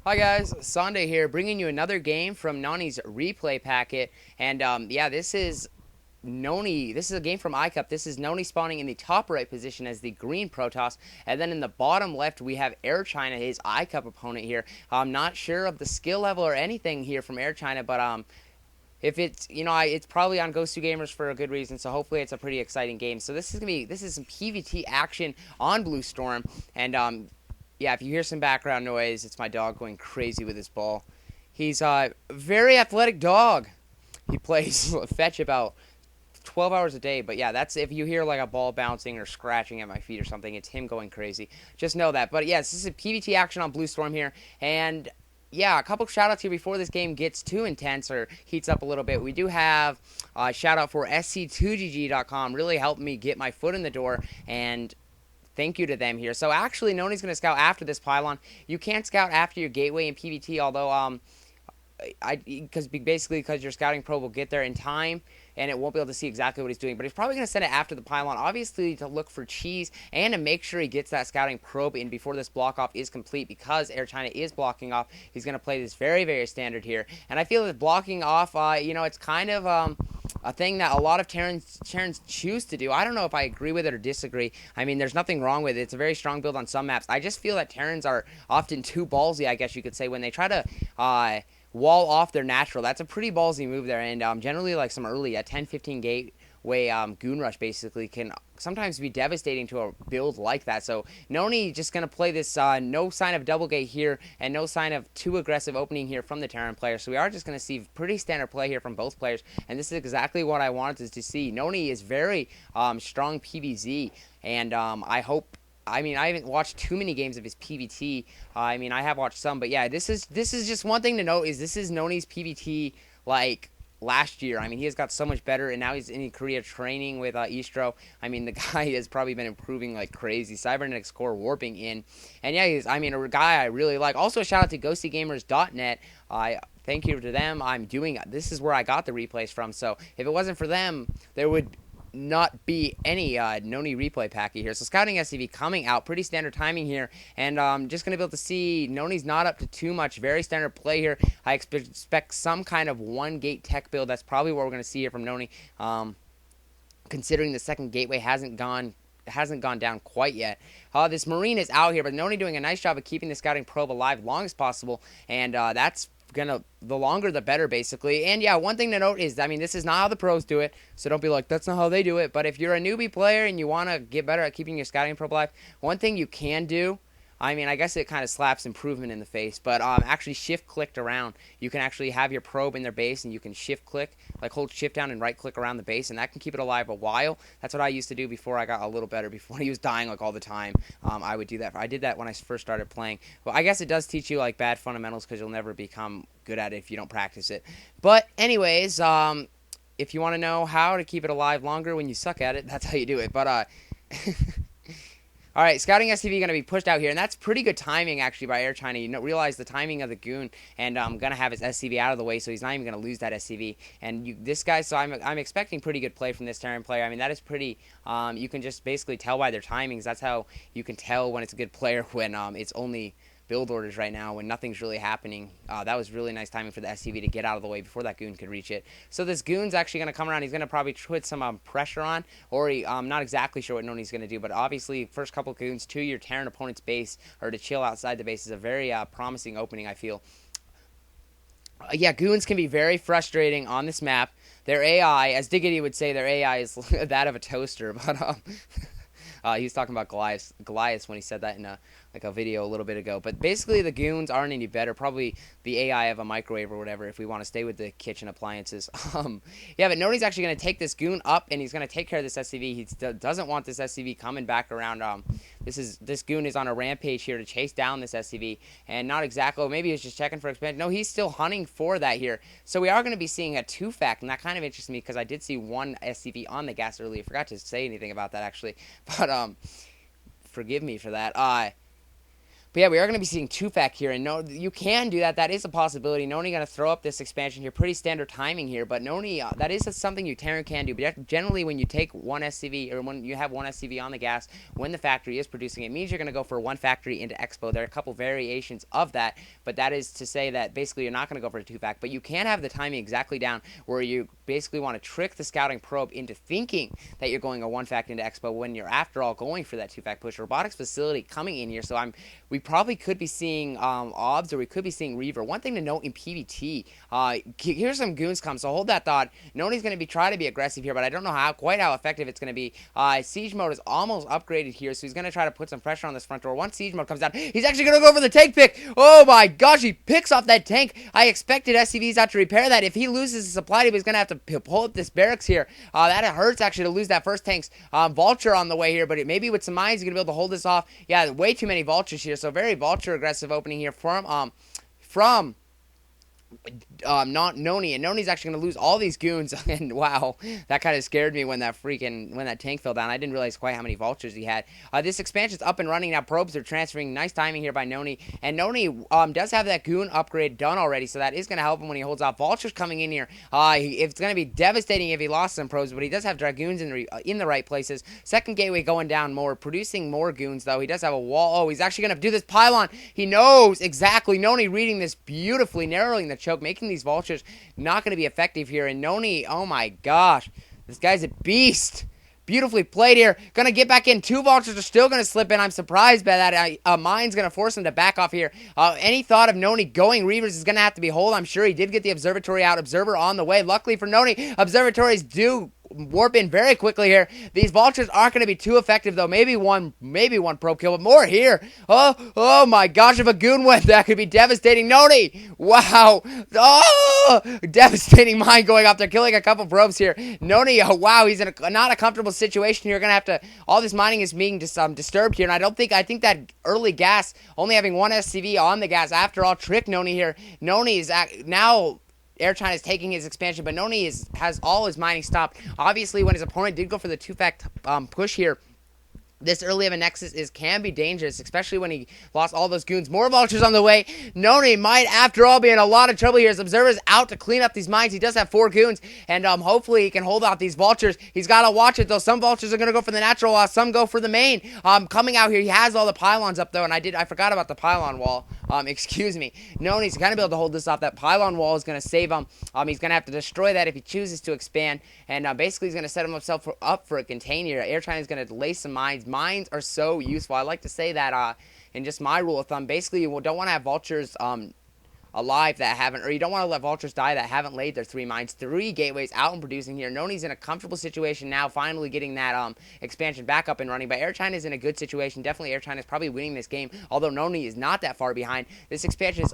Hi guys, Sunday here, bringing you another game from Nony's replay packet, and yeah, this is Nony. This is a game from iCup. This is Nony spawning in the top right position as the green Protoss, and then in the bottom left we have AirChina, his iCup opponent here. I'm not sure of the skill level or anything here from AirChina, but if it's it's probably on Ghost 2 Gamers for a good reason. So hopefully it's a pretty exciting game. So this is some PvT action on Bluestorm, and yeah, if you hear some background noise, it's my dog going crazy with his ball. He's a very athletic dog. He plays fetch about 12 hours a day. But yeah, that's if you hear like a ball bouncing or scratching at my feet or something, it's him going crazy. Just know that. But yes, this is a PvT action on Bluestorm here. And yeah, a couple shout outs here before this game gets too intense or heats up a little bit. We do have a shout out for sc2gg.com. Really helped me get my foot in the door, and thank you to them here. So actually, Nony's going to scout after this pylon. You can't scout after your gateway in PvT, although because your scouting probe will get there in time and it won't be able to see exactly what he's doing, but he's probably going to send it after the pylon, obviously to look for cheese and to make sure he gets that scouting probe in before this block off is complete, because AirChina is blocking off. He's going to play this very, very standard here, and I feel that blocking off, it's kind of a thing that a lot of Terrans choose to do. I don't know if I agree with it or disagree. I mean, there's nothing wrong with it. It's a very strong build on some maps. I just feel that Terrans are often too ballsy, I guess you could say, when they try to wall off their natural. That's a pretty ballsy move there, and generally like some early 10-15 gateway goon rush basically can sometimes be devastating to a build like that. So Nony just going to play this no sign of double gate here and no sign of too aggressive opening here from the Terran player. So we are just going to see pretty standard play here from both players, and this is exactly what I wanted to see. Nony is very strong PvZ, and I mean, I haven't watched too many games of his PvT. I mean, I have watched some, but yeah, this is just one thing to note is this is Nony's PvT like last year. I mean, he has got so much better, and now he's in Korea training with Eastro. I mean, the guy has probably been improving like crazy. Cybernetics core warping in, and yeah, he's a guy I really like. Also, a shout out to ghostygamers.net. I thank you to them. This is where I got the replays from. So if it wasn't for them, there would not be any Nony replay packet here. So scouting SCV coming out, pretty standard timing here, and just gonna be able to see Nony's not up to too much. Very standard play here. I expect some kind of one gate tech build. That's probably what we're gonna see here from Nony, considering the second gateway hasn't gone down quite yet. This Marine is out here, but Nony doing a nice job of keeping the scouting probe alive long as possible, and that's the longer the better basically. And yeah, one thing to note is, I mean, this is not how the pros do it, so don't be like, that's not how they do it. But if you're a newbie player and you want to get better at keeping your scouting probe alive, one thing you can do, I mean, I guess it kind of slaps improvement in the face, but actually shift clicked around. You can actually have your probe in their base, and you can shift click, like hold shift down and right click around the base, and that can keep it alive a while. That's what I used to do before I got a little better. Before he was dying like all the time, I would do that. I did that when I first started playing. Well, I guess it does teach you like bad fundamentals, because you'll never become good at it if you don't practice it. But anyways, if you want to know how to keep it alive longer when you suck at it, that's how you do it. But all right, scouting SCV going to be pushed out here, and that's pretty good timing actually by AirChina. You realize the timing of the goon, and I'm going to have his SCV out of the way, so he's not even going to lose that SCV. And this guy, so I'm expecting pretty good play from this Terran player. I mean, that is pretty. You can just basically tell by their timings. That's how you can tell when it's a good player, when it's only build orders right now, when nothing's really happening. That was really nice timing for the SCV to get out of the way before that goon could reach it. So this goon's actually going to come around. He's going to probably put some pressure on, or I'm not exactly sure what Nony's going to do, but obviously first couple goons to your Terran opponent's base, or to chill outside the base, is a very promising opening, I feel. Yeah, goons can be very frustrating on this map. Their AI, as Diggity would say, their AI is that of a toaster, but he was talking about Goliath when he said that in a video a little bit ago. But basically, the goons aren't any better. Probably the AI of a microwave or whatever, if we want to stay with the kitchen appliances. Yeah, but Nony's actually going to take this goon up, and he's going to take care of this SCV. He doesn't want this SCV coming back around. This goon is on a rampage here to chase down this SCV, and not exactly. Oh, maybe he's just checking for expansion. No, he's still hunting for that here. So we are going to be seeing a 2-fact, and that kind of interests me, because I did see one SCV on the gas earlier. I forgot to say anything about that actually, but forgive me for that. But yeah, we are going to be seeing 2-fac here, and no, you can do that. That is a possibility. Nony going to throw up this expansion here. Pretty standard timing here, but Nony, that is something you can do. But generally, when you take one SCV, or when you have one SCV on the gas, when the factory is producing, it means you're going to go for one factory into Expo. There are a couple variations of that, but that is to say that basically you're not going to go for a 2-fac, but you can have the timing exactly down where you basically want to trick the scouting probe into thinking that you're going a 1-fac into Expo when you're after all going for that 2-fac push. Robotics facility coming in here, so we probably could be seeing OBS, or we could be seeing Reaver. One thing to note in PvT, here's some goons come, so hold that thought. Nony's going to be trying to be aggressive here, but I don't know quite how effective it's going to be. Siege mode is almost upgraded here, so he's going to try to put some pressure on this front door. Once siege mode comes down, he's actually going to go for the tank pick. Oh my gosh, he picks off that tank. I expected SCVs out to repair that. If he loses the supply he's going to have to pull up this barracks here. That hurts actually to lose that first tank's vulture on the way here, but maybe with some mines, he's going to be able to hold this off. Yeah, way too many vultures here, so very vulture aggressive opening here from not Nony, and Nony's actually going to lose all these goons. And wow, that kind of scared me when that tank fell down. I didn't realize quite how many vultures he had. This expansion's up and running now. Probes are transferring. Nice timing here by Nony, and Nony does have that goon upgrade done already, so that is going to help him when he holds off. Vultures coming in here. It's going to be devastating if he lost some probes, but he does have dragoons in the right places. Second gateway going down more, producing more goons though. He does have a wall. Oh, he's actually going to do this pylon. He knows exactly. Nony reading this beautifully, narrowing the choke, making these vultures not going to be effective here. And Nony, oh my gosh, this guy's a beast. Beautifully played here. Gonna get back in. 2 vultures are still gonna slip in. I'm surprised by that. Mine's gonna force him to back off here. Any thought of Nony going Reavers is gonna have to be hold. I'm sure he did get the observatory out. Observer on the way. Luckily for Nony, observatories do warp in very quickly here. These vultures aren't going to be too effective though. Maybe one probe kill, but more here. Oh my gosh, if a goon went, that could be devastating. Nony, wow. Oh, devastating mine going up there, killing a couple probes here. Nony, oh wow, he's in not a comfortable situation here. Gonna have to, all this mining is being disturbed here, and I think that early gas, only having one SCV on the gas, after all, tricked Nony here. Nony is now AirChina is taking his expansion, but Nony has all his mining stopped. Obviously, when his opponent did go for the 2-fac push here, this early of a nexus can be dangerous, especially when he lost all those goons. More vultures on the way. Nony might, after all, be in a lot of trouble here. His observer's out to clean up these mines. He does have 4 goons, and hopefully he can hold out these vultures. He's got to watch it, though. Some vultures are going to go for the natural wall. Some go for the main. Coming out here, he has all the pylons up, though, and I forgot about the pylon wall. Excuse me. Nony's going to be able to hold this off. That pylon wall is going to save him. He's going to have to destroy that if he chooses to expand, and basically he's going to set himself up for a contain here. AirChina is going to delay some mines. Mines are so useful. I like to say that in just my rule of thumb, basically you don't want to have vultures alive that haven't, or you don't want to let vultures die that haven't laid their 3 mines. 3 gateways out and producing here. Nony's in a comfortable situation now, finally getting that expansion back up and running, but AirChina is in a good situation. Definitely AirChina is probably winning this game, although Nony is not that far behind. This expansion is